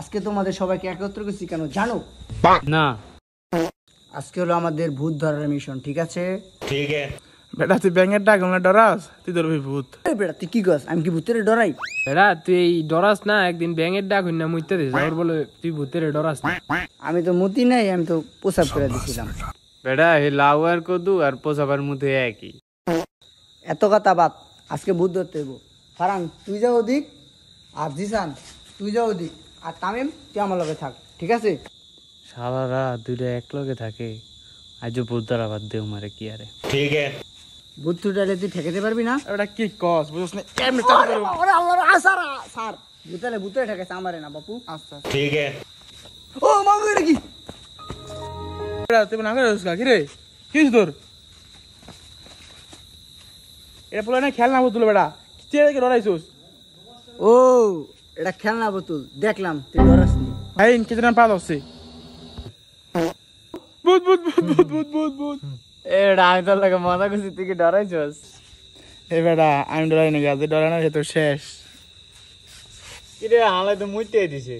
আজকে তোমাদের সবাইকে একত্র করছি কেন জানো? না। আজকে হলো আমাদের ভূত ধরার মিশন, ঠিক আছে? ठीक है। বেটা তুই ব্যাঙের ডাক না ডরাস, তুই ধরবি ভূত। এই বেটা তুই কি করস? আমি কি ভূতের ডরাই? এরা তুই এই ডরাস না, একদিন ব্যাঙের ডাক হইনা মুইতে দিস, আর বলে তুই ভূতের ডরাস না। আমি তো মতি নাই, আমি তো প্রসাব করে দিছিলাম। বেটা হে লাউ আর কদু আর পোসাবার মধ্যে একই। এত কথা বাদ, আজকে ভূত ধরতে হইব। ফারান তুই যা ওদিক, আর জিসান তুই যা ওদিক, আর তামিম তুই আমার লগে থাক, ঠিক আছে? শালারা দুইটা এক লগে থাকে, আজও ভূত ধরা বাদ দেও মারে কি আরে। ठीक है। ভূত টুটালে তুই ঠেকাতে পারবি না? এটা কি কস বুঝছ না? কেমনে চালু করব? আরে আল্লাহ স্যার স্যার ভূতালে ঠেকাইছে আমারে না বাপু। আচ্ছা ठीक है। ও মাগো এটা কি? বেটা তুই না করে কি রে? কিস তোর? এটা বলে না খেলনা বুতুল বেটা। কি রে ডরাইছস? ও এটা খেলনা বোতল, দেখলাম তুই ডরাসনি। ভাই ইনকে জানা পাল হচ্ছে। ভূত ভূত ভূত ভূত ভূত ভূত ভূত। এডা আমি তোর লাগে মজা করছি, তুই কি ডরাইছস? এ বেটা আমি ডরাই না, গাছে ডরাই না, সে তো শেষ। কি রে হালাই তো মুইতে দিছে।